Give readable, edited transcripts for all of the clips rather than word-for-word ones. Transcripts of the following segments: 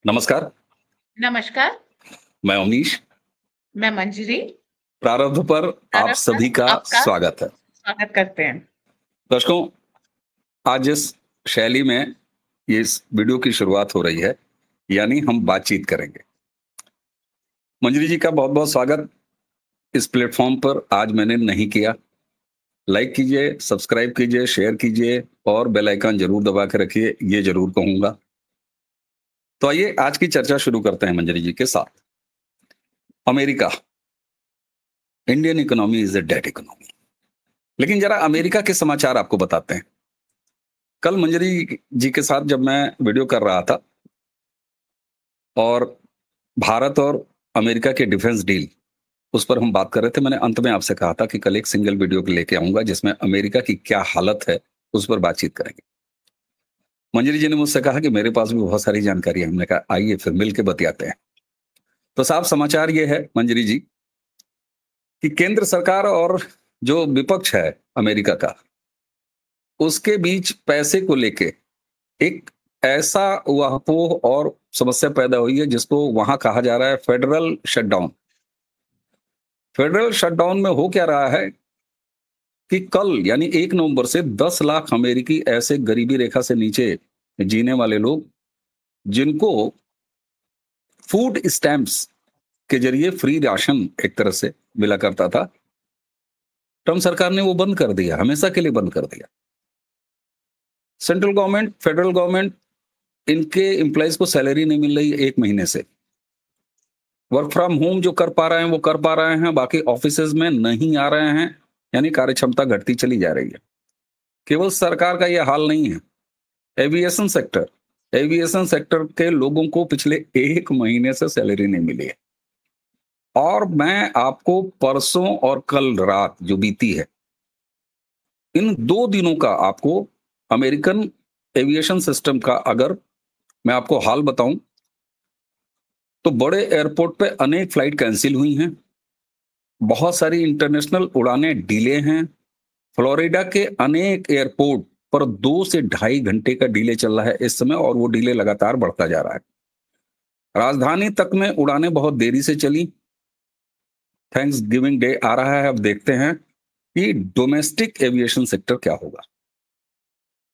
नमस्कार, नमस्कार, मैं अवनीश। मैं मंजरी, प्रारब्ध पर आप प्रारंभ पर सभी का आपका स्वागत है। स्वागत करते हैं। दर्शकों, आज इस शैली में इस वीडियो की शुरुआत हो रही है, यानी हम बातचीत करेंगे। मंजरी जी का बहुत-बहुत स्वागत। इस प्लेटफ़ॉर्म पर आज मैंने नहीं किया। लाइक कीजिए, सब्सक्राइब कीजिए, शेयर कीजिए और बेल आइकन ज़रूर दबा के रखिए, ये ज़रूर कहूँगा। तो आइए आज की चर्चा शुरू करते हैं मंजरी जी के साथ। America, Indian economy is a dead economy. लेकिन ज़रा अमेरिका के समाचार आपको बताते हैं। कल मंजरी जी के साथ जब मैं वीडियो कर रहा था और भारत और अमेरिका के डिफेंस डील उस पर हम बात कर रहे थे। मैंने अंत में आपसे कहा था कि कल एक सिंगल वीडियो लेके आऊंगा जिसमें अमेरिका की क्या हालत है उस पर बातचीत करेंगे। मंजरी जी ने मुझसे कहा कि मेरे पास भी बहुत सारी जानकारी है। हमने कहा आइए फिर मिलके बतियाते हैं। तो साफ समाचार ये है मंजरी जी कि केंद्र सरकार और जो विपक्ष है अमेरिका का, उसके बीच पैसे को लेके एक ऐसा ऊहापोह और समस्या पैदा हुई है जिसको वहां कहा जा रहा है फेडरल शटडाउन। फेडरल शटडाउन में हो क्या रहा है कि कल यानी 1 नवंबर से 10 लाख अमेरिकी ऐसे गरीबी रेखा से नीचे जीने वाले लोग जिनको फूड स्टैम्प्स के जरिए फ्री राशन एक तरह से मिला करता था, ट्रम्प सरकार ने वो बंद कर दिया, हमेशा के लिए बंद कर दिया। सेंट्रल गवर्नमेंट, फेडरल गवर्नमेंट, इनके एम्प्लॉइज को सैलरी नहीं मिल रही है 1 महीने से। वर्क फ्रॉम होम जो कर पा रहे हैं वो कर पा रहे हैं, बाकी ऑफिसेज में नहीं आ रहे हैं, यानी कार्य क्षमता घटती चली जा रही है। केवल सरकार का यह हाल नहीं है, एविएशन सेक्टर, एविएशन सेक्टर के लोगों को पिछले 1 महीने से सैलरी नहीं मिली है। और मैं आपको परसों और कल रात जो बीती है, इन 2 दिनों का आपको अमेरिकन एविएशन सिस्टम का अगर मैं आपको हाल बताऊं तो बड़े एयरपोर्ट पे अनेक फ्लाइट कैंसिल हुई हैं, बहुत सारी इंटरनेशनल उड़ानें डिले हैं। फ्लोरिडा के अनेक एयरपोर्ट पर 2 से ढाई घंटे का डिले चल रहा है इस समय, और वो डिले लगातार बढ़ता जा रहा है। राजधानी तक में उड़ानें बहुत देरी से चली। थैंक्स गिविंग डे आ रहा है, अब देखते हैं कि डोमेस्टिक एविएशन सेक्टर क्या होगा।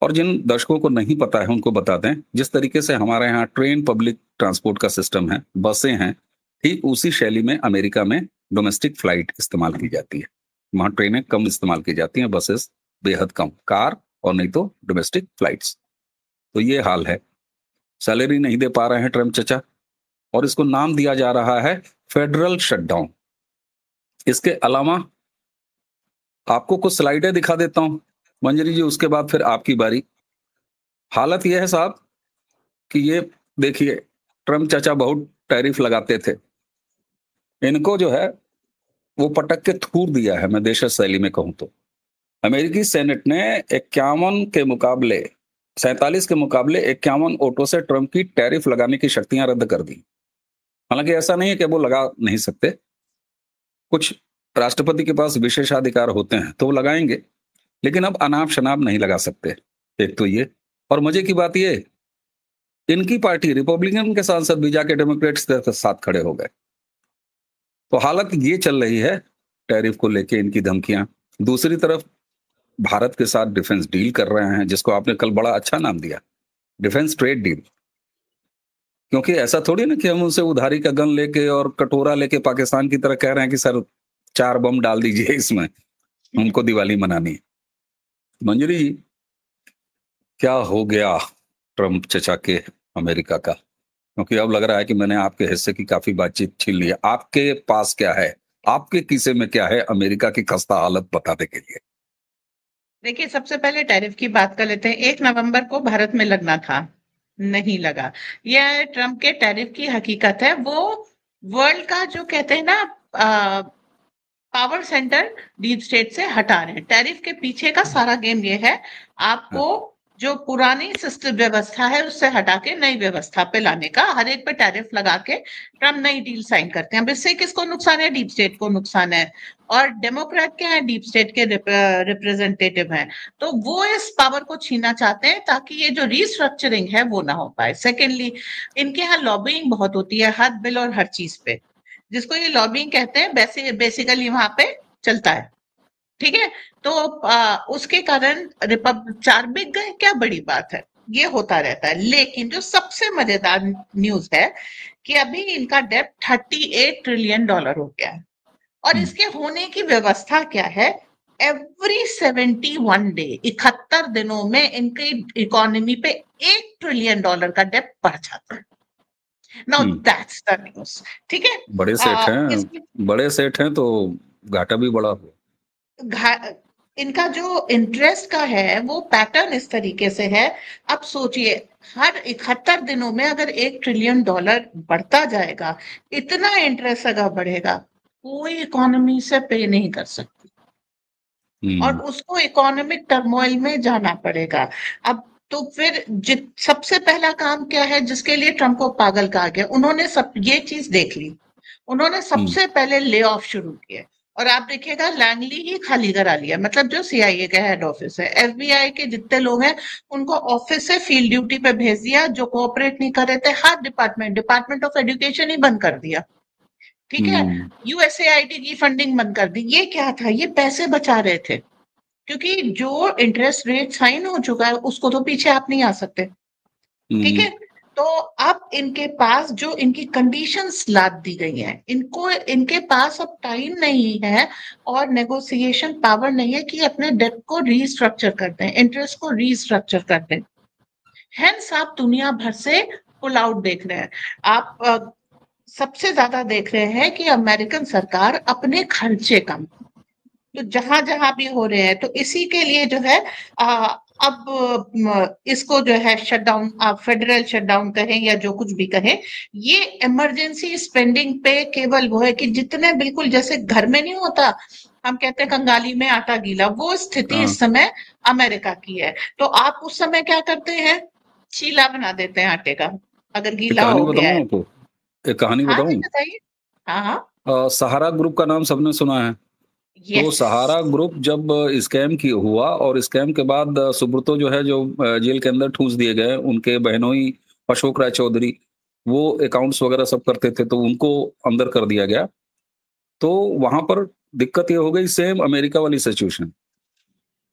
और जिन दर्शकों को नहीं पता है उनको बता दें, जिस तरीके से हमारे यहाँ ट्रेन पब्लिक ट्रांसपोर्ट का सिस्टम है, बसें हैं, ठीक उसी शैली में अमेरिका में डोमेस्टिक फ्लाइट इस्तेमाल की जाती है। वहां ट्रेनें कम इस्तेमाल की जाती हैं, बसेस बेहद कम, कार और नहीं तो डोमेस्टिक फ्लाइट्स। तो ये हाल है। सैलरी नहीं दे पा रहे हैं ट्रम्प चचा, और इसको नाम दिया जा रहा है फेडरल शटडाउन। इसके अलावा आपको कुछ स्लाइडें दिखा देता हूं मंजरी जी, उसके बाद फिर आपकी बारी। हालत यह है साहब कि ये देखिए, ट्रम्प चाचा बहुत टैरिफ लगाते थे, इनको जो है वो पटक के थूर दिया है, मैं देशज शैली में कहूं तो। अमेरिकी सेनेट ने 47 के मुकाबले 51 वोटों से ट्रम्प की टैरिफ लगाने की शक्तियां रद्द कर दी। हालांकि ऐसा नहीं है कि वो लगा नहीं सकते, कुछ राष्ट्रपति के पास विशेषाधिकार होते हैं तो वो लगाएंगे, लेकिन अब अनाप शनाप नहीं लगा सकते। एक तो ये, और मजे की बात ये, इनकी पार्टी रिपब्लिकन के सांसद भी जाके डेमोक्रेट्स के साथ खड़े हो गए। तो हालत ये चल रही है टैरिफ को लेके, इनकी धमकियां। दूसरी तरफ भारत के साथ डिफेंस डील कर रहे हैं, जिसको आपने कल बड़ा अच्छा नाम दिया, डिफेंस ट्रेड डील। क्योंकि ऐसा थोड़ी ना कि हम उनसे उधारी का गन लेके और कटोरा लेके पाकिस्तान की तरह कह रहे हैं कि सर 4 बम डाल दीजिए इसमें, हमको दिवाली मनानी है। मंजरी जी, क्या हो गया ट्रम्प चचा के अमेरिका का? क्योंकि अब लग रहा है कि मैंने आपके हिस्से की काफी बातचीत छीन ली है। आपके पास क्या है, आपके किस्से में क्या है अमेरिका की खस्ता हालत बताने के लिए? देखिए, सबसे पहले टैरिफ की बात कर लेते हैं। 1 नवंबर को भारत में लगना था, नहीं लगा। यह ट्रम्प के टैरिफ की हकीकत है। वो वर्ल्ड का जो कहते हैं ना पावर सेंटर डीप स्टेट से हटा रहे हैं। टैरिफ के पीछे का सारा गेम ये है, हाँ, आपको जो पुरानी सिस्टम व्यवस्था है उससे हटा के नई व्यवस्था पे लाने का, हर एक पे टैरिफ लगा के ट्रम्प नई डील साइन करते हैं। अब इससे किसको नुकसान है? डीप स्टेट को नुकसान है। और डेमोक्रेट क्या है? डीप स्टेट के रिप्रेजेंटेटिव हैं, तो वो इस पावर को छीनना चाहते हैं ताकि ये जो रीस्ट्रक्चरिंग है वो ना हो पाए। सेकेंडली, इनके यहाँ लॉबिंग बहुत होती है हर बिल और हर चीज पे, जिसको ये लॉबिंग कहते हैं, बेसिकली वहां पे चलता है। ठीक है, तो उसके कारण चार बिक गए, क्या बड़ी बात है, ये होता रहता है। लेकिन जो सबसे मजेदार न्यूज है कि अभी इनका डेट $38 ट्रिलियन हो गया है, और इसके होने की व्यवस्था क्या है? एवरी 71 डे, 71 दिनों में इनकी इकोनॉमी पे $1 ट्रिलियन का डेट बढ़ जाता है। Now that's the news. ठीक है, बड़े सेठ हैं तो घाटा भी बड़ा हो। इनका जो इंटरेस्ट का है वो पैटर्न इस तरीके से है। अब सोचिए, हर 71 दिनों में अगर $1 ट्रिलियन बढ़ता जाएगा, इतना इंटरेस्ट अगर बढ़ेगा, कोई इकोनॉमी से पे नहीं कर सकती और उसको इकोनॉमिक टर्मोइल में जाना पड़ेगा। अब तो फिर सबसे पहला काम क्या है जिसके लिए ट्रम्प को पागल कहा गया? उन्होंने सब ये चीज देख ली, उन्होंने सबसे पहले ले ऑफ शुरू किए। और आप देखिएगा लैंगली ही खाली करा लिया, मतलब जो सीआईए का हेड ऑफिस है, एफबीआई के जितने लोग हैं उनको ऑफिस से फील्ड ड्यूटी पे भेज दिया। जो कोऑपरेट नहीं कर रहे थे, हर डिपार्टमेंट ऑफ एजुकेशन ही बंद कर दिया। ठीक है, यूएसएआईडी की फंडिंग बंद कर दी। ये क्या था? ये पैसे बचा रहे थे, क्योंकि जो इंटरेस्ट रेट साइन हो चुका है उसको तो पीछे आप नहीं आ सकते। ठीक है, तो अब इनके पास जो इनकी कंडीशंस लाद दी गई हैं, इनके पास अब टाइम नहीं है और नेगोशिएशन पावर नहीं है कि अपने डेट को रीस्ट्रक्चर कर दें, इंटरेस्ट को रीस्ट्रक्चर कर दें। हेंस आप दुनिया भर से पुल आउट देख रहे हैं। आप सबसे ज्यादा देख रहे हैं कि अमेरिकन सरकार अपने खर्चे कम, तो जहां जहां भी हो रहे हैं, तो इसी के लिए जो है अब इसको जो है शटडाउन, आप फेडरल शटडाउन कहें या जो कुछ भी कहें, ये इमरजेंसी स्पेंडिंग पे केवल वो है कि जितने, बिल्कुल जैसे घर में नहीं होता, हम कहते हैं कंगाली में आटा गीला, वो स्थिति इस समय अमेरिका की है। तो आप उस समय क्या करते हैं? चीला बना देते हैं आटे का, अगर गीला हो गया है। आपको एक कहानी हाँ जी, बताऊं? बताइए। हाँ हाँ, सहारा ग्रुप का नाम सबने सुना है। तो यस। सहारा ग्रुप जब स्कैम की हुआ और स्कैम के बाद सुब्रतो जो है, जो जेल के अंदर ठूंस दिए गए, उनके बहनोई अशोक राय चौधरी, वो अकाउंट्स वगैरह सब करते थे, तो उनको अंदर कर दिया गया। तो वहां पर दिक्कत ये हो गई, सेम अमेरिका वाली सिचुएशन।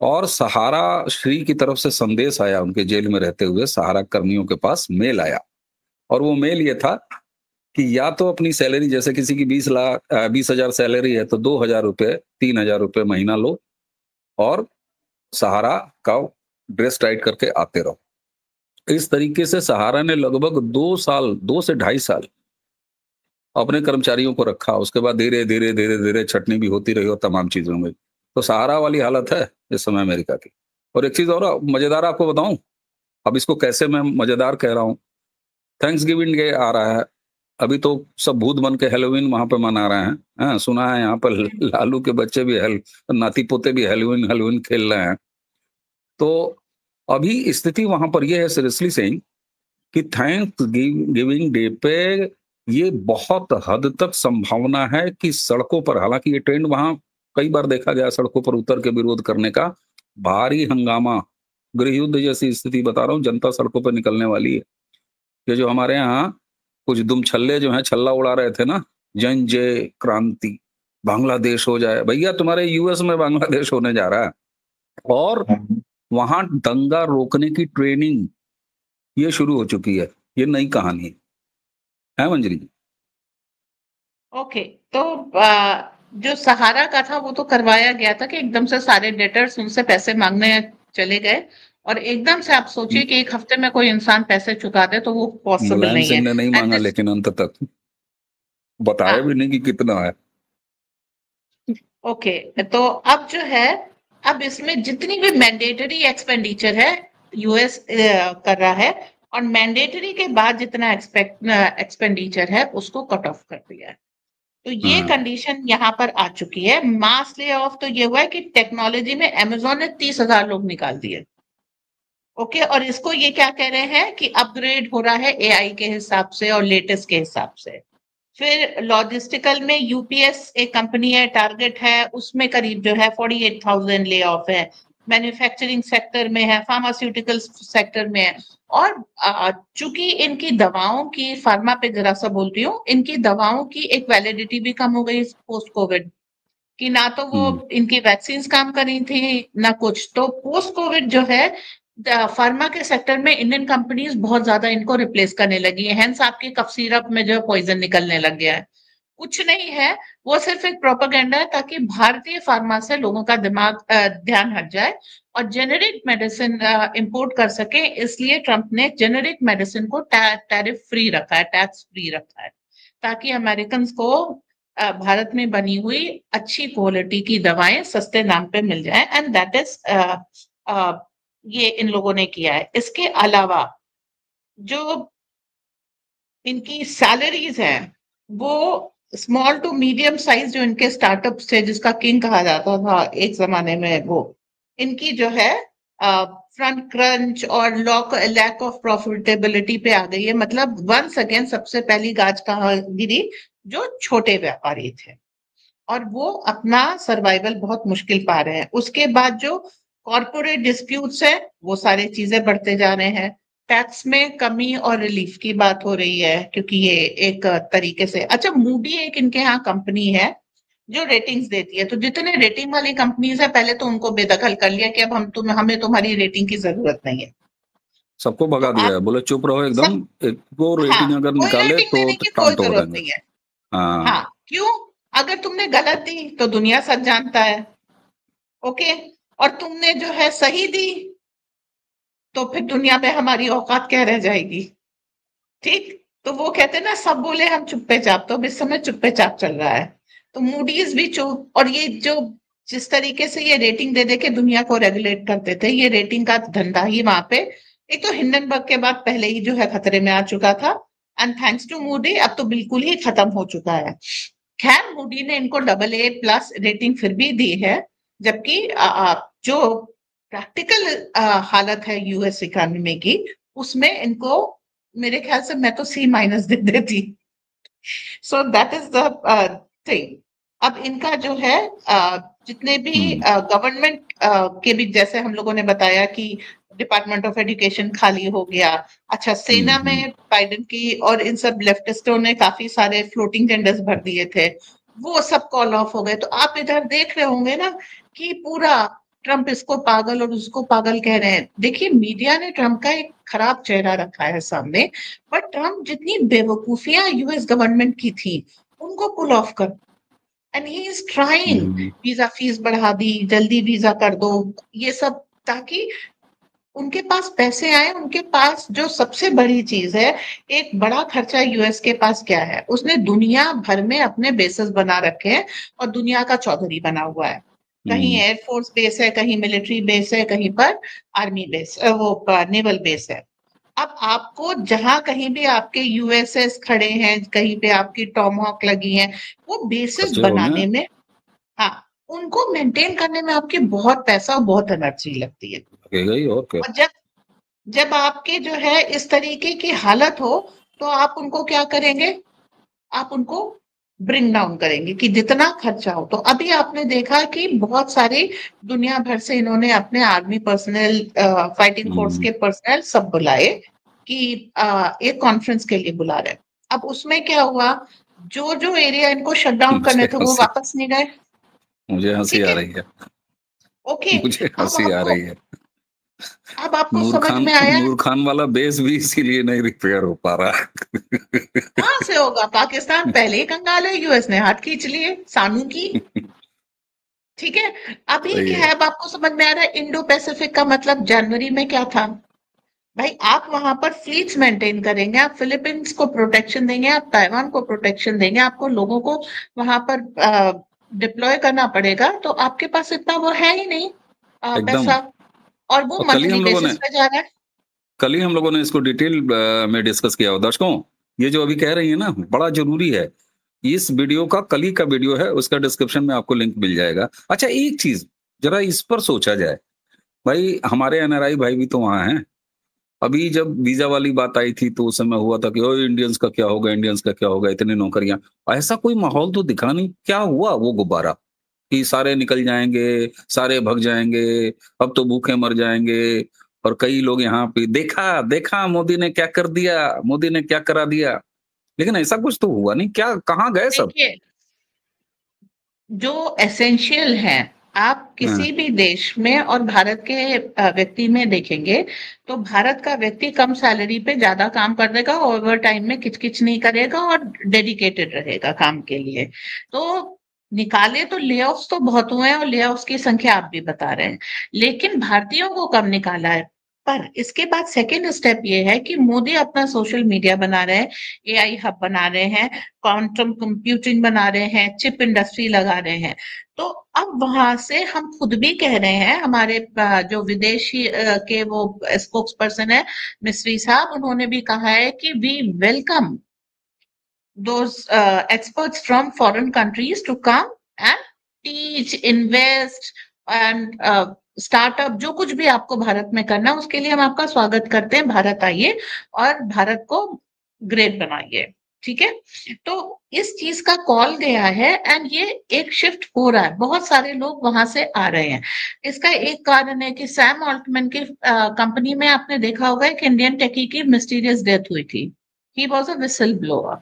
और सहारा श्री की तरफ से संदेश आया, उनके जेल में रहते हुए सहारा कर्मियों के पास मेल आया, और वो मेल ये था कि या तो अपनी सैलरी, जैसे किसी की 20,000 सैलरी है तो 2,000 रुपए, 3,000 रुपए महीना लो, और सहारा का ड्रेस टाइट करके आते रहो। इस तरीके से सहारा ने लगभग 2 साल, 2 से ढाई साल अपने कर्मचारियों को रखा। उसके बाद धीरे धीरे धीरे धीरे छटनी भी होती रही और तमाम चीजों में। तो सहारा वाली हालत है इस समय अमेरिका की। और एक चीज और मजेदार आपको बताऊं, अब इसको कैसे मैं मजेदार कह रहा हूं, थैंक्स गिविंग डे आ रहा है, अभी तो सब भूत बन के हेलोवीन वहां पे मना रहे हैं। हाँ, सुना है यहाँ पर लालू के बच्चे भी नाती पोते भी हेलोवीन हेलोवीन खेल रहे हैं। तो अभी स्थिति वहां पर यह है, सीरियसली सेइंग, कि थैंक्स गिविंग डे पे ये बहुत हद तक संभावना है कि सड़कों पर, हालांकि ये ट्रेंड वहां कई बार देखा गया, सड़कों पर उतर के विरोध करने का, भारी हंगामा, गृह युद्ध जैसी स्थिति बता रहा हूँ, जनता सड़कों पर निकलने वाली है। ये जो हमारे यहाँ कुछ दुमछल्ले जो हैं छल्ला उड़ा रहे थे ना, जन जय क्रांति, बांग्लादेश हो जाए, भैया तुम्हारे यूएस में बांग्लादेश होने जा रहा है। और वहां दंगा रोकने की ट्रेनिंग ये शुरू हो चुकी है। ये नई कहानी है मंजरी जी। ओके, तो जो सहारा का था वो तो करवाया गया था कि एकदम से सारे डेटर्स उनसे पैसे मांगने चले गए, और एकदम से आप सोचिए कि एक हफ्ते में कोई इंसान पैसे चुका दे तो वो पॉसिबल मुलायम नहीं है। सिंह ने नहीं एंड मांगा, दिस, लेकिन अंत तक बताया भी नहीं कि कितना है। ओके, तो अब जो है, अब इसमें जितनी भी मैंडेटरी एक्सपेंडिचर है यूएस कर रहा है, और मैंडेटरी के बाद जितना एक्सपेंडिचर है उसको कट ऑफ कर दिया है। तो ये हाँ, कंडीशन यहाँ पर आ चुकी है। मास ले ऑफ तो ये हुआ है कि टेक्नोलॉजी में अमेजोन ने 30,000 लोग निकाल दिए। ओके, और इसको ये क्या कह रहे हैं कि अपग्रेड हो रहा है एआई के हिसाब से और लेटेस्ट के हिसाब से। फिर लॉजिस्टिकल में यूपीएस एक कंपनी है, टारगेट है, उसमें करीब जो है 48,000 ले ऑफ है। मैन्युफैक्चरिंग सेक्टर में है, फार्मास्यूटिकल सेक्टर में है। और चूंकि इनकी दवाओं की, फार्मा पे जरा सा बोलती हूँ, इनकी दवाओं की एक वैलिडिटी भी कम हो गई पोस्ट कोविड, कि ना तो वो इनकी वैक्सीन काम कर रही थी ना कुछ। तो पोस्ट कोविड जो है फार्मा के सेक्टर में इंडियन कंपनीज बहुत ज्यादा इनको रिप्लेस करने लगी है। हेंस आपके कफ सिरप में जो पॉइजन निकलने लग गया है। कुछ नहीं है, वो सिर्फ एक प्रोपेगेंडा है ताकि भारतीय फार्मा से लोगों का दिमाग ध्यान हट जाए और जेनेरिक मेडिसिन इंपोर्ट कर सके। इसलिए ट्रंप ने जेनेरिक मेडिसिन को टैरिफ फ्री रखा है, टैक्स फ्री रखा है, ताकि अमेरिकन को भारत में बनी हुई अच्छी क्वालिटी की दवाएं सस्ते दाम पे मिल जाए। एंड दैट इज ये इन लोगों ने किया है। इसके अलावा जो इनकी सैलरीज हैं, वो स्मॉल टू मीडियम साइज जो इनके स्टार्टअप्स थे, जिसका किंग कहा जाता था एक जमाने में, वो इनकी जो है फ्रंट क्रंच और लैक ऑफ प्रॉफिटेबिलिटी पे आ गई है। मतलब वंस अगेन सबसे पहली गाज कहाँ गिरी, जो छोटे व्यापारी थे, और वो अपना सर्वाइवल बहुत मुश्किल पा रहे हैं। उसके बाद जो कॉर्पोरेट डिस्प्यूट्स है, वो सारी चीजें बढ़ते जा रहे हैं। टैक्स में कमी और रिलीफ की बात हो रही है, क्योंकि ये एक तरीके से, अच्छा मूडी एक इनके यहाँ कंपनी है जो रेटिंग्स देती है। तो जितने रेटिंग वाली कंपनीज है, पहले तो उनको बेदखल कर लिया कि अब हमें तुम्हारी रेटिंग की जरूरत नहीं है। सबको तो भगा दिया आप है, बोले चुप रहो एकदम। सब, एक को हाँ, रेटिंग अगर कोई निकाले रेटिंग तो देने की कोई टांग तोड़ जरूरत देंगे। नहीं है। हाँ। हाँ, क्यों? अगर तुमने गलत दी तो दुनिया सच जानता है, ओके, और तुमने जो है सही दी तो फिर दुनिया में हमारी औकात क्या रह जाएगी। ठीक, तो वो कहते हैं ना, सब बोले हम चुप्पे चाप, तो अब इस समय चुप्पे चाप चल रहा है। तो मूडीज भी चुप, और ये जो जिस तरीके से ये रेटिंग दे दे के दुनिया को रेगुलेट करते थे, ये रेटिंग का धंधा ही वहां पे एक तो हिंडनबर्ग के बाद पहले ही जो है खतरे में आ चुका था। एंड थैंक्स टू मूडी अब तो बिल्कुल ही खत्म हो चुका है। खैर, मूडी ने इनको AA+ रेटिंग फिर भी दी है, जबकि जो प्रैक्टिकल हालत है यूएस इकोनॉमी की, उसमें इनको, मेरे ख्याल से मैं तो C- दे देती। So that is the thing. अब इनका जो है जितने भी गवर्नमेंट के भी, जैसे हम लोगों ने बताया कि डिपार्टमेंट ऑफ एजुकेशन खाली हो गया। अच्छा, सेना में बाइडेन की और इन सब लेफ्टिस्टों ने काफी सारे फ्लोटिंग टेंडर्स भर दिए थे, वो सब कॉल ऑफ हो गए। तो आप इधर देख रहे होंगे ना कि पूरा ट्रंप इसको पागल और उसको पागल कह रहे हैं। देखिए, मीडिया ने ट्रंप का एक खराब चेहरा रखा है सामने, पर ट्रंप जितनी बेवकूफियां यूएस गवर्नमेंट की थी, उनको पुल ऑफ कर, and he is trying. Visa fees बढ़ा दी, जल्दी वीजा कर दो, ये सब, ताकि उनके पास पैसे आए। उनके पास जो सबसे बड़ी चीज है, एक बड़ा खर्चा यूएस के पास क्या है, उसने दुनिया भर में अपने बेसेस बना रखे हैं और दुनिया का चौधरी बना हुआ है। कहीं एयरफोर्स बेस है, कहीं मिलिट्री बेस है, कहीं पर आर्मी बेस, वो नेवल बेस है। अब आपको जहां कहीं भी आपके यूएसएस खड़े हैं, कहीं पे आपकी टॉमहॉक लगी है, वो बेसिस खर्चे होंगे। बनाने में, हाँ, उनको मेंटेन करने में आपकी बहुत पैसा और बहुत एनर्जी लगती है। लगेगा ही, और क्या। और जब जब आपके जो है इस तरीके की हालत हो, तो आप उनको क्या करेंगे? आप उनको ब्रिंग डाउन करेंगे कि जितना खर्चा हो। तो अभी आपने देखा कि बहुत सारी दुनिया भर से इन्होंने अपने आर्मी पर्सनल, फाइटिंग फोर्स के पर्सनल सब बुलाए कि एक कॉन्फ्रेंस के लिए बुला रहे हैं। अब उसमें क्या हुआ, जो जो एरिया इनको शट डाउन करने थे वो वापस नहीं गए। मुझे हंसी ठीक आ है, रही है। ओके। मुझे अब हंसी आ आपको रही है। अब आपको समझ में आया नूर खान वाला बेस भी इसीलिए नहीं रिपेयर हो पा रहा। कहां से होगा? पाकिस्तान पहले ही कंगाल है, यूएस ने हाथ खींच लिए सानू की। ठीक है, अभी सही क्या है। है, अब आपको समझ में आ रहा है इंडो पैसिफिक का मतलब जनवरी में क्या था। भाई, आप वहां पर फ्लीट्स मेंटेन करेंगे, आप फिलीपींस को प्रोटेक्शन देंगे, आप ताइवान को प्रोटेक्शन देंगे, आपको लोगों को वहां पर डिप्लॉय करना पड़ेगा, तो आपके पास इतना वो है ही नहीं एकदम। पैसा, और वो और मंथली बेसिस पे जा रहा है। कल ही हम लोगों ने इसको डिटेल में डिस्कस किया। दर्शकों, ये जो अभी कह रही है ना, बड़ा जरूरी है। इस वीडियो का कल ही का वीडियो है, उसका डिस्क्रिप्शन में आपको लिंक मिल जाएगा। अच्छा, एक चीज जरा इस पर सोचा जाए। भाई हमारे एनआरआई भाई भी तो वहाँ हैं। अभी जब वीजा वाली बात आई थी तो उस समय हुआ था कि ओ इंडियंस का क्या होगा, इंडियंस का क्या होगा, इतनी नौकरियां। ऐसा कोई माहौल तो दिखा नहीं, क्या हुआ वो गुब्बारा कि सारे निकल जाएंगे, सारे भग जाएंगे, अब तो भूखे मर जाएंगे। और कई लोग यहाँ पे देखा देखा मोदी ने क्या कर दिया, मोदी ने क्या करा दिया। लेकिन ऐसा कुछ तो हुआ नहीं, क्या कहाँ गए सब? देखिए, जो एसेंशियल है, आप हाँ, किसी भी देश में और भारत के व्यक्ति में देखेंगे, तो भारत का व्यक्ति कम सैलरी पे ज्यादा काम कर देगा, ओवर टाइम में किचकिच नहीं करेगा और डेडिकेटेड रहेगा काम के लिए। तो निकाले तो ले ऑफ्स तो बहुत हुए हैं, और ले ऑफ्स की संख्या आप भी बता रहे हैं, लेकिन भारतीयों को कम निकाला है। पर इसके बाद सेकेंड स्टेप ये है कि मोदी अपना सोशल मीडिया बना रहे हैं, एआई हब बना रहे हैं, क्वांटम कंप्यूटिंग बना रहे हैं, चिप इंडस्ट्री लगा रहे हैं। तो अब वहां से हम खुद भी कह रहे हैं, हमारे जो विदेशी के वो स्पोक्स पर्सन है मिस्री साहब, उन्होंने भी कहा है कि we welcome those experts from foreign countries to come and teach, invest and startup, जो कुछ भी आपको भारत में करना है उसके लिए हम आपका स्वागत करते हैं, भारत आइए और भारत को ग्रेट बनाइए। ठीक है, तो इस चीज का कॉल गया है एंड ये एक शिफ्ट हो रहा है, बहुत सारे लोग वहां से आ रहे हैं। इसका एक कारण है कि सैम ऑल्टमैन की कंपनी में आपने देखा होगा एक इंडियन टेकी की मिस्टीरियस डेथ हुई थी। He was a whistle blower.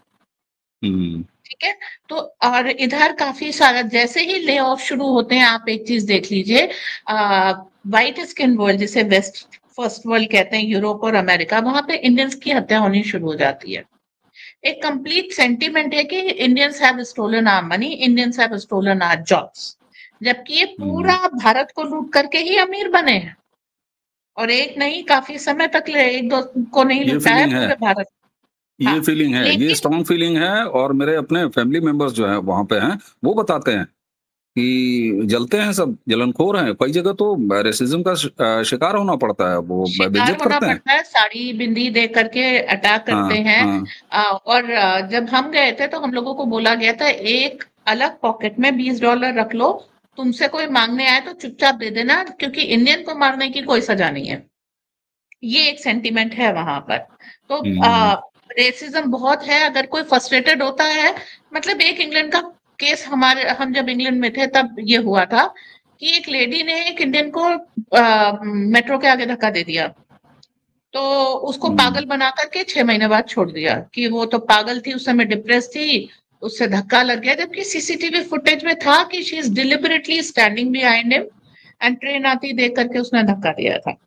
Hmm, ठीक है, तो और इधर काफी सारा, जैसे ही ले ऑफ शुरू होते हैं, आप एक चीज देख लीजिए, व्हाइट स्किन वर्ल्ड जिसे वेस्ट फर्स्ट वर्ल्ड कहते हैं, यूरोप और अमेरिका, वहां पे इंडियंस की हत्या होनी शुरू हो जाती है। एक कंप्लीट सेंटीमेंट है कि Indians have stolen our money, Indians have stolen our jobs, जबकि ये पूरा हम्म। भारत को लूट करके ही अमीर बने हैं। और एक नहीं, काफी समय तक एक दो को नहीं ये लूटा है, फीलिंग है, पूरे भारत। हाँ, ये फीलिंग है, ये लेकिन स्ट्रॉन्ग फीलिंग है। और मेरे अपने फैमिली मेंबर्स जो हैं वहाँ पे हैं, वो बताते हैं कि जलते हैं सब, जलनखोर हैं। कई जगह तो रेसिज्म का शिकार होना पड़ता है, वो शिकार बेइज्जत होना करते हैं। पड़ता है, साड़ी बिंदी दे करके अटैक करते हाँ, हैं। हाँ। और जब हम गए थे तो हम लोगों को बोला गया था एक अलग पॉकेट में $20 रख लो, तुमसे कोई मांगने आए तो चुपचाप दे देना, क्योंकि इंडियन को मारने की कोई सजा नहीं है। ये एक सेंटीमेंट है वहां पर। तो हुँ, रेसिज्म बहुत है, अगर कोई फ्रस्ट्रेटेड होता है, मतलब एक इंग्लैंड का केस, हमारे हम जब इंग्लैंड में थे तब ये हुआ था कि एक लेडी ने एक इंडियन को मेट्रो के आगे धक्का दे दिया, तो उसको हुँ, पागल बना करके 6 महीने बाद छोड़ दिया कि वो तो पागल थी, उस समय डिप्रेस थी, उससे धक्का लग गया, जबकि सीसीटीवी फुटेज में था कि she is deliberately standing behind him and train आती देख करके उसने धक्का दिया था।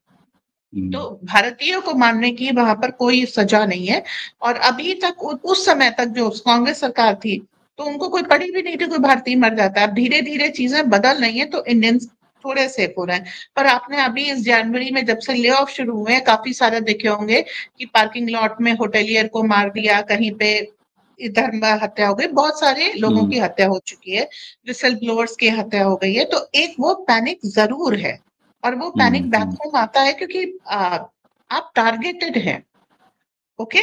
तो हुँ, भारतीयों को मारने की वहां पर कोई सजा नहीं है। और अभी तक उस समय तक जो कांग्रेस सरकार थी, तो उनको कोई पड़ी भी नहीं थी कोई भारतीय मर जाता है। अब धीरे धीरे चीजें बदल रही हैं, तो इंडियंस थोड़े सेफ हो रहे हैं। पर आपने अभी इस जनवरी में जब से ले ऑफ शुरू हुए हैं, काफी सारे देखे होंगे कि पार्किंग लॉट में होटेलियर को मार दिया, कहीं पे इधर में हत्या हो गई, बहुत सारे लोगों हुँ, की हत्या हो चुकी है, विसल ब्लोअर्स की हत्या हो गई है। तो एक वो पैनिक जरूर है, और वो हुँ, पैनिक बैक हुँ। होम आता है क्योंकि आप टारगेटेड हैं। ओके,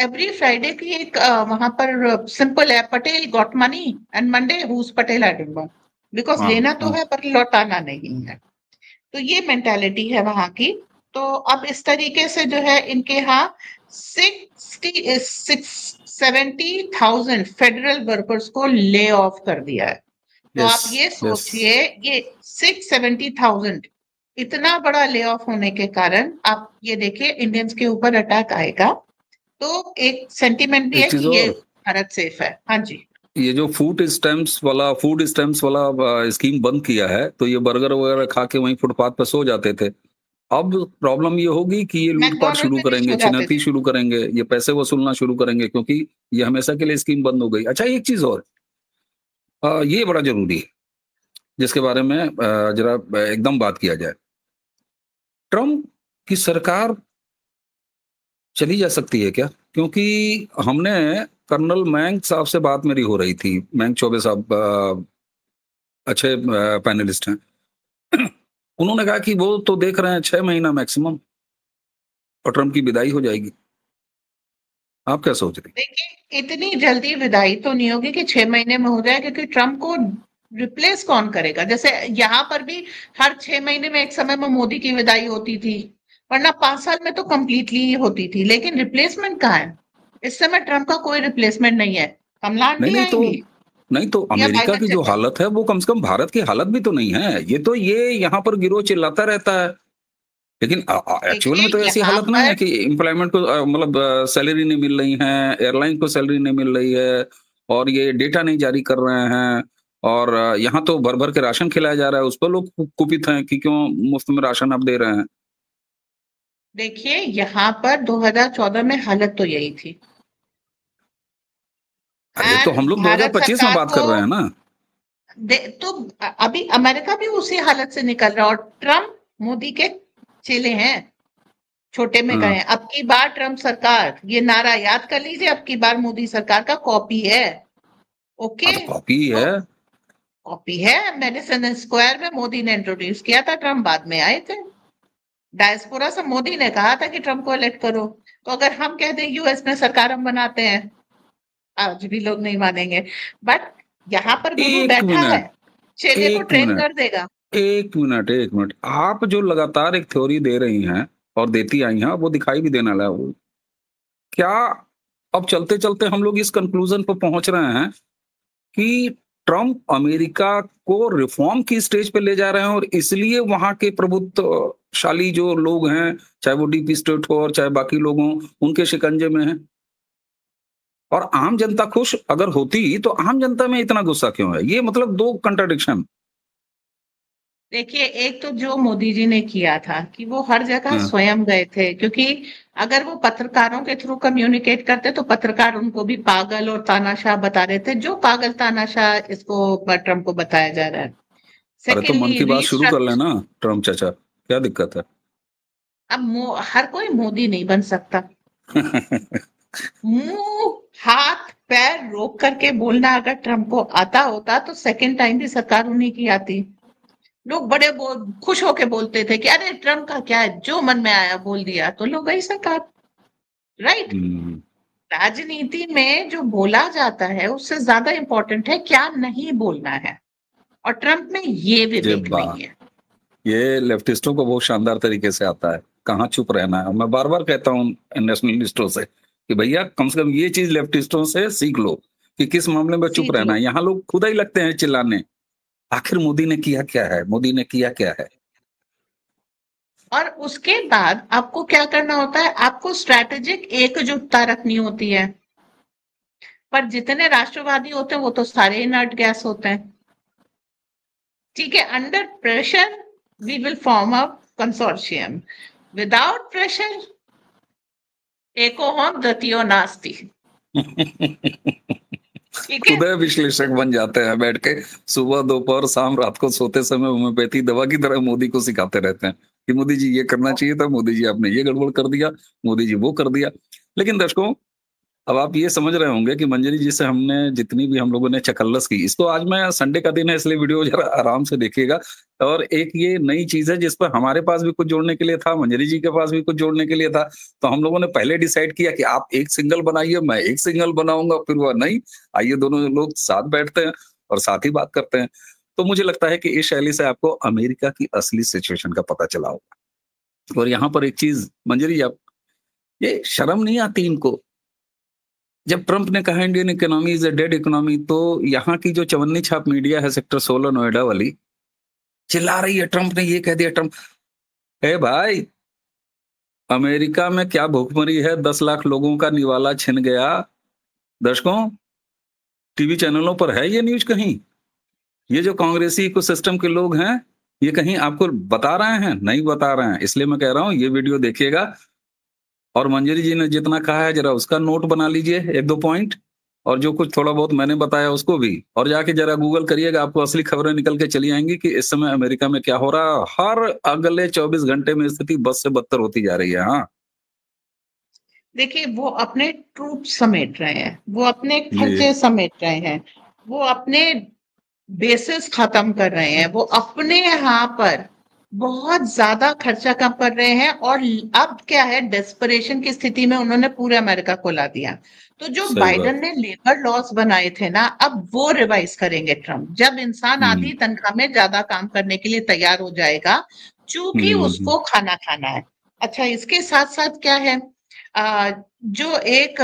एवरी फ्राइडे की एक वहां पर सिंपल है, Patel got money and Monday who's Patel I don't know, because हाँ, लेना तो हाँ। है पर लौटाना नहीं है। तो ये मेंटालिटी है वहां की। तो अब इस तरीके से जो है इनके यहाँ 70,000 फेडरल वर्कर्स को ले ऑफ कर दिया है। तो यस, आप ये यस। सोचिए, ये 670,000 इतना बड़ा ले ऑफ होने के कारण, आप ये देखिए इंडियंस के ऊपर अटैक आएगा। तो एक सेंटिमेंट भी एक है चीज़ कि ये और, भारत सेफ है। हाँ जी। ये जो फूड स्टैम्प्स वाला स्कीम बंद किया है, तो ये बर्गर वगैरह खा के वहीं फुटपाथ पे सो जाते थे। अब प्रॉब्लम ये होगी कि ये लूट-पाट मैकडोनल्ड शुरू में भी करेंगे, सो जाते छिनैती थे। शुरू करेंगे, ये पैसे वसूलना शुरू करेंगे, क्योंकि ये हमेशा के लिए स्कीम बंद हो गई। अच्छा, एक चीज़ और, ये बड़ा ज़रूरी है, जिसके बारे में ज़रा एकदम बात किया जाए। ट्रम्प की सरकार चली जा सकती है क्या? क्योंकि हमने कर्नल मैंग साहब से बात मेरी हो रही थी, मैंग चौबे साहब अच्छे पैनलिस्ट हैं। उन्होंने कहा कि वो तो देख रहे हैं 6 महीना मैक्सिमम, और ट्रम्प की विदाई हो जाएगी। आप क्या सोच रही हैं? देखिए, इतनी जल्दी विदाई तो नहीं होगी कि 6 महीने में हो जाए, क्योंकि ट्रम्प को रिप्लेस कौन करेगा? जैसे यहाँ पर भी हर 6 महीने में एक समय में मोदी की विदाई होती थी, वरना 5 साल में तो कंप्लीटली होती थी, लेकिन रिप्लेसमेंट कहाँ है? इस समय ट्रम्प का कोई रिप्लेसमेंट नहीं है। कमला नहीं आंटी नहीं तो आएंगी नहीं तो या अमेरिका बाइडन की जो चले? हालत है वो कम से कम भारत की हालत भी तो नहीं है। ये तो ये यहाँ पर गिरोह चिल्लाता रहता है, लेकिन एक्चुअल देखिए में तो ऐसी यहाँ हालत नहीं है पर, कि एम्प्लॉयमेंट को मतलब सैलरी नहीं मिल रही है, एयरलाइन को सैलरी नहीं मिल रही है, और ये डेटा नहीं जारी कर रहे हैं, और यहाँ तो भर भर के राशन खिलाया जा रहा है, उस पर लोग कुपित हैं कि क्यों मुफ्त में राशन आप दे रहे हैं। देखिए यहाँ पर 2014 में हालत तो यही थी, अरे तो एंड हम लोग भारत 2025 में सरकार बात को कर रहे हैं ना। तो अभी अमेरिका भी उसी हालत से निकल रहा है, और ट्रम्प मोदी के चेले हैं, छोटे में हाँ, कहें। अब की बार ट्रम्प सरकार, ये नारा याद कर लीजिए, अब की बार मोदी सरकार का कॉपी है। हाँ ओके, तो कॉपी ही तो है। कॉपी है। मेडिसन स्क्वायर में मोदी ने इंट्रोड्यूस किया था, ट्रम्प बाद में आए थे। डायस्पोरा से मोदी ने कहा था कि ट्रम्प को इलेक्ट करो। तो अगर हम कह दें यूएस में सरकार हम बनाते हैं, आज भी लोग नहीं मानेंगे। बट यहाँ पर गुरु एक बैठा है, मिनट, चेले को एक ट्रेन मिनट, कर देगा। एक मिनट, आप जो लगातार एक थ्योरी दे रही हैं और देती आई हैं, वो दिखाई भी देने वाला है वो। क्या अब चलते-चलते हम लोग इस कंक्लूजन पे पहुँच रहे हैं कि ट्रम्प अमेरिका को रिफॉर्म की स्टेज पे ले जा रहे हैं और इसलिए वहाँ के प्रभुत्वशाली जो लोग हैं, चाहे वो डीप स्टेट हो और चाहे बाकी लोग हों, उनके शिकंजे में हैं? और आम जनता खुश अगर होती, तो आम जनता में इतना गुस्सा क्यों है? ये मतलब 2 कंट्राडिक्शन। देखिए, एक तो जो मोदी जी ने किया था कि वो हर जगह हाँ, स्वयं गए थे, क्योंकि अगर वो पत्रकारों के थ्रू कम्युनिकेट करते तो पत्रकार उनको भी पागल और तानाशाह बता रहे थे, जो पागल तानाशाह इसको ट्रम्प को बताया जा रहा है। अरे तो मन सेकेंडली की बात शुरू कर रीस्ट्रक्चर। लेना ट्रम्प चाचा, क्या दिक्कत है? अब हर कोई मोदी नहीं बन सकता। मुंह हाथ पैर रोक करके बोलना अगर ट्रम्प को आता होता तो सेकेंड टाइम भी सरकार उन्हीं की आती। लोग बड़े खुश होके बोलते थे कि अरे ट्रम्प का क्या है, जो मन में आया बोल दिया, तो लोग गई सरकार। राइट। हुँ, राजनीति में जो बोला जाता है उससे ज्यादा इंपॉर्टेंट है क्या नहीं बोलना है, और ट्रम्प में ये ये विवेक बात नहीं है। ये लेफ्टिस्टों को बहुत शानदार तरीके से आता है, कहाँ चुप रहना है। मैं बार-बार कहता हूँ नेशनलिस्टों से कि भैया कम से कम ये चीज़ लेफ्टिस्टों से सीख लो कि किस मामले में चुप सीख रहना लो। है। यहाँ लोग खुद ही लगते हैं चिल्लाने, आखिर मोदी ने किया क्या है? मोदी ने किया क्या है? और उसके बाद आपको क्या करना होता है, आपको स्ट्रैटेजिक एकजुटता रखनी होती है। पर जितने राष्ट्रवादी होते हैं वो तो सारे इनर्ट गैस होते हैं। ठीक है, under pressure we will form a consortium, without pressure एको हम द्वितीयो नास्ति। ठीक है। खुद विश्लेषक बन जाते हैं बैठ के, सुबह, दोपहर, शाम, रात को सोते समय होम्योपैथी दवा की तरह मोदी को सिखाते रहते हैं कि मोदी जी ये करना चाहिए था, मोदी जी आपने ये गड़बड़ कर दिया, मोदी जी वो कर दिया। लेकिन दर्शकों, अब आप ये समझ रहे होंगे कि मंजरी जी से हमने जितनी भी हम लोगों ने चकल्लस की, इसको आज मैं संडे का दिन है इसलिए वीडियो जरा आराम से देखिएगा। और एक ये नई चीज़ है जिस पर हमारे पास भी कुछ जोड़ने के लिए था, मंजरी जी के पास भी कुछ जोड़ने के लिए था। तो हम लोगों ने पहले डिसाइड किया कि आप एक सिंगल बनाइए, मैं एक सिंगल बनाऊँगा, फिर वह नहीं, आइए दोनों लोग साथ बैठते हैं और साथ ही बात करते हैं। तो मुझे लगता है कि इस शैली से आपको अमेरिका की असली सिचुएशन का पता चला होगा। और यहाँ पर एक चीज़ मंजरी जी, आप ये शर्म नहीं आती इनको? जब ट्रंप ने कहा Indian economy is a dead economy, तो यहाँ की जो चवन्नी छाप मीडिया है सेक्टर 16 नोएडा वाली चिल्ला रही है ट्रंप ने ये कह दिया। ट्रंप, ए भाई, अमेरिका में क्या भूखमरी है, 10 लाख लोगों का निवाला छिन गया। दर्शकों, टीवी चैनलों पर है ये न्यूज कहीं? ये जो कांग्रेसी इकोसिस्टम के लोग हैं, ये कहीं आपको बता रहे हैं? नहीं बता रहे हैं। इसलिए मैं कह रहा हूं ये वीडियो देखिएगा और मंजरी जी ने जितना कहा है जरा उसका नोट बना लीजिए, 1-2 पॉइंट, और जो कुछ थोड़ा बहुत मैंने बताया उसको भी, और जाके जरा गूगल करिएगा, आपको असली खबरें निकल के चली आएंगी कि इस समय अमेरिका में क्या हो रहा है। हर अगले 24 घंटे में स्थिति बद से बदतर होती जा रही है। हाँ, देखिए, वो अपने ट्रूप समेट रहे हैं, वो अपने जी, खर्चे समेट रहे हैं, वो अपने बेसिस खत्म कर रहे हैं, वो अपने यहाँ पर बहुत ज्यादा खर्चा कम कर रहे हैं, और अब क्या है, डेस्परेशन की स्थिति में उन्होंने पूरे अमेरिका को ला दिया। तो जो सही बाइडेन बात। ने लेबर लॉस बनाए थे ना, अब वो रिवाइज करेंगे ट्रम्प, जब इंसान आधी हम्म तनख्वाह में ज्यादा काम करने के लिए तैयार हो जाएगा, चूंकि उसको खाना खाना है। अच्छा, इसके साथ साथ क्या है, जो एक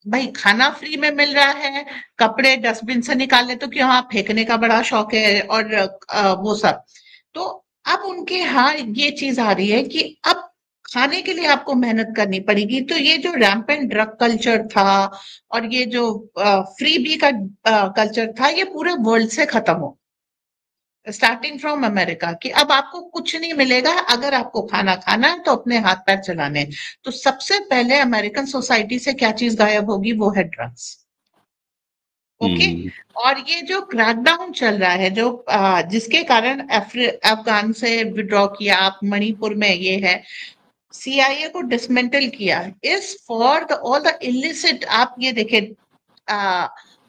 भाई खाना फ्री में मिल रहा है, कपड़े डस्टबिन से निकाल ले तो क्यों, हाँ फेंकने का बड़ा शौक है, और वो सब। तो अब उनके यहाँ ये चीज आ रही है कि अब खाने के लिए आपको मेहनत करनी पड़ेगी। तो ये जो रैम्पेंट ड्रग कल्चर था, और ये जो फ्री बी का कल्चर था, ये पूरे वर्ल्ड से खत्म हो, स्टार्टिंग फ्रॉम अमेरिका, कि अब आपको कुछ नहीं मिलेगा, अगर आपको खाना खाना है तो अपने हाथ पैर चलाने हैं। तो सबसे पहले अमेरिकन सोसाइटी से क्या चीज गायब होगी, वो है ड्रग्स। ओके। हम्म और ये जो क्रैकडाउन चल रहा है, जो जिसके कारण अफगान से विड्रॉ किया, आप मणिपुर में ये है, सीआईए को डिसमेंटल किया, is for the all the illicit. आप ये देखें,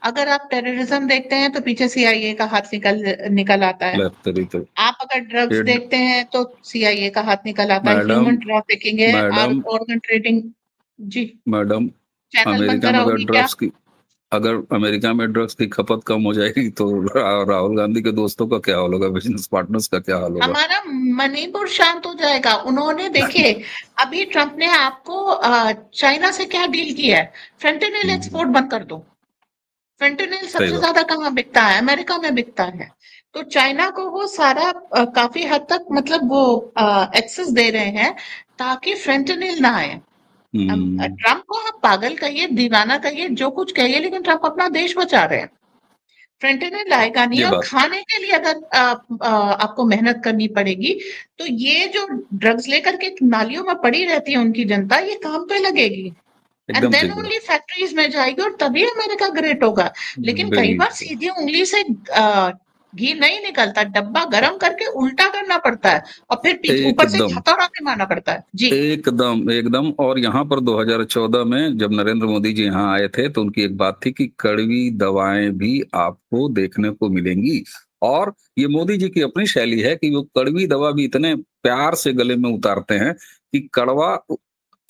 अगर आप टेररिज्म देखते हैं तो पीछे सीआईए का हाथ निकल निकल आता है। तो आप अगर ड्रग्स ये देखते हैं तो सीआईए का हाथ निकल आता है। मैडम ह्यूमन ट्रैफिकिंग है, मैडम ऑर्गन ट्रेडिंग। जी। मैडम चैनल बंद अमेरिका में कराओगी क्या? अगर अमेरिका में ड्रग्स की खपत कम हो जाएगी तो राहुल गांधी के दोस्तों का क्या हाल होगा, बिजनेस पार्टनर्स का क्या हाल होगा। हमारा मणिपुर शांत हो जाएगा। उन्होंने देखिए, अभी ट्रम्प ने आपको चाइना से क्या डील किया है, फेंटेनिल हम्म, एक्सपोर्ट बंद कर दो। फेंटेनिल सही सबसे बात। ज्यादा कहाँ बिकता है, अमेरिका में बिकता है। तो चाइना को वो सारा काफी हद तक मतलब वो एक्सेस दे रहे हैं, ताकि फेंटेनिल ना आए। हम्म, ट्रम्प को आप पागल कहिए, दीवाना कहिए, जो कुछ कहिए, लेकिन ट्रम्प अपना देश बचा रहे हैं। फेंटेनिल लाएगा नहीं, ये और बात खाने के लिए अगर आपको मेहनत करनी पड़ेगी, तो ये जो ड्रग्स लेकर के नालियों में पड़ी रहती है उनकी जनता, ये काम पे लगेगी, एंड एकदम देन ठीक बात। ओनली फैक्ट्रीज में जाएगी, और तभी अमेरिका ग्रेट होगा। लेकिन कई बार बिल्कुल। सीधी उंगली से घी नहीं निकलता, डब्बा गर्म करके उल्टा करना पड़ता है, और फिर ऊपर से एकदम हथौड़ा भी मारना पड़ता है। जी। एकदम एकदम। और यहाँ पर 2014 में जब नरेंद्र मोदी जी यहाँ आए थे तो उनकी एक बात थी कि कड़वी दवाएं भी आपको देखने को मिलेंगी। और ये मोदी जी की अपनी शैली है कि वो कड़वी दवा भी इतने प्यार से गले में उतारते हैं कि कड़वा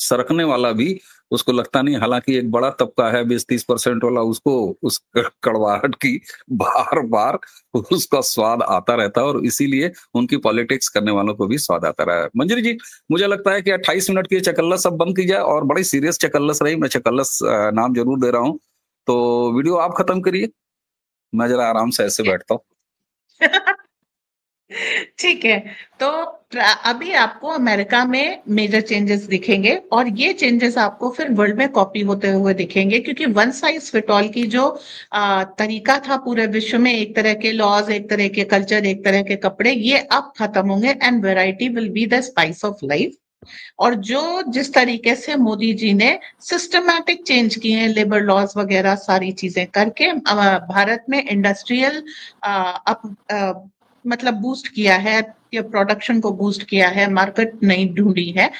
सरकने वाला भी उसको लगता नहीं। हालांकि एक बड़ा तबका है 20-30% वाला, उसको उस कड़वाहट की बार बार उसका स्वाद आता रहता है, और इसीलिए उनकी पॉलिटिक्स करने वालों को भी स्वाद आता रहा है। मंजरी जी, मुझे लगता है कि 28 मिनट की चकल्लस सब बंद की जाए, और बड़ी सीरियस चकल्लस रही। मैं चकल्लस नाम जरूर दे रहा हूँ। तो वीडियो आप खत्म करिए, मैं जरा आराम से ऐसे बैठता हूँ। ठीक है। तो अभी आपको अमेरिका में मेजर चेंजेस दिखेंगे, और ये चेंजेस आपको फिर वर्ल्ड में कॉपी होते हुए दिखेंगे, क्योंकि वन साइज फिट ऑल की जो तरीका था पूरे विश्व में, एक तरह के लॉज, एक तरह के कल्चर, एक तरह के कपड़े, ये अब खत्म होंगे, and variety will be the spice of life. और जो जिस तरीके से मोदी जी ने सिस्टमैटिक चेंज किए हैं, लेबर लॉज वगैरह सारी चीजें करके भारत में इंडस्ट्रियल मतलब बूस्ट किया है, या प्रोडक्शन को बूस्ट किया है, मार्केट नहीं ढूंढी है,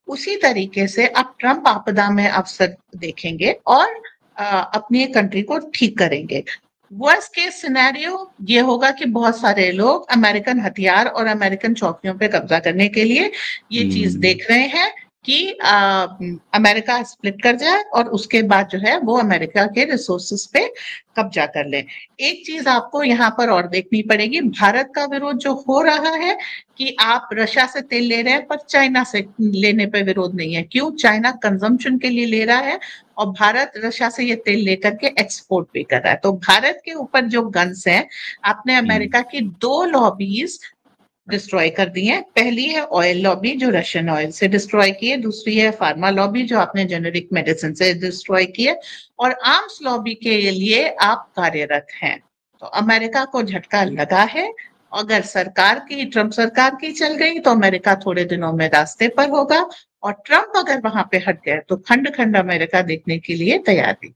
उसी तरीके से अब ट्रम्प आपदा में अवसर देखेंगे, और अपनी कंट्री को ठीक करेंगे। वर्स्ट केस सिनेरियो ये होगा कि बहुत सारे लोग अमेरिकन हथियार और अमेरिकन चौकियों पे कब्जा करने के लिए ये चीज हम्म, देख रहे हैं, कि अमेरिका स्प्लिट कर जाए, और उसके बाद जो है वो अमेरिका के रिसोर्सेस पे कब्जा कर ले। एक चीज आपको यहाँ पर और देखनी पड़ेगी, भारत का विरोध जो हो रहा है, कि आप रशिया से तेल ले रहे हैं पर चाइना से लेने पे विरोध नहीं है। क्यों? चाइना कंजम्पशन के लिए ले रहा है, और भारत रशिया से ये तेल लेकर के एक्सपोर्ट भी कर रहा है। तो भारत के ऊपर जो गन्स हैं, आपने अमेरिका की दो लॉबीज डिस्ट्रॉय कर दी है। पहली है ऑयल लॉबी, जो रशियन ऑयल से डिस्ट्रॉय की है, दूसरी है फार्मा लॉबी, जो आपने जेनेरिक मेडिसिन से डिस्ट्रॉय की है, और आर्म्स लॉबी के लिए आप कार्यरत हैं। तो अमेरिका को झटका लगा है। अगर ट्रम्प सरकार की चल गई तो अमेरिका थोड़े दिनों में रास्ते पर होगा, और ट्रम्प अगर वहां पे हट गए तो खंड खंड अमेरिका देखने के लिए तैयार थी।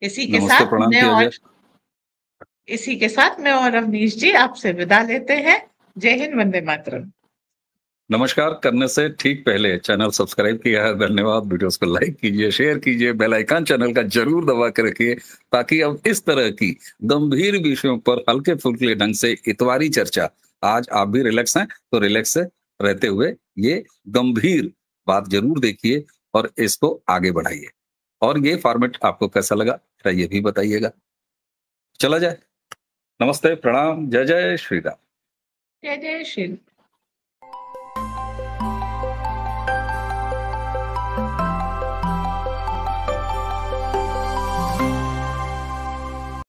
इसी के नमस्ते साथ प्रणाम मैं किया और जाए। इसी के साथ मैं और अवनीश जी आपसे विदा लेते हैं। जय हिंद, वंदे मातरम। नमस्कार करने से ठीक पहले चैनल सब्सक्राइब किया है, धन्यवाद। वीडियोस को लाइक कीजिए, शेयर कीजिए, बेल आइकन चैनल का जरूर दबा के रखिए, ताकि अब इस तरह की गंभीर विषयों पर हल्के फुल्के ढंग से इतवारी चर्चा आज आप भी रिलैक्स हैं, तो रिलैक्स से रहते हुए ये गंभीर बात ज़रूर देखिए और इसको आगे बढ़ाइए। और ये फॉर्मेट आपको कैसा लगा? ज़रा ये भी बताइएगा। चला जाए? नमस्ते, प्रणाम, जय जय श्री राम। जय जय श्री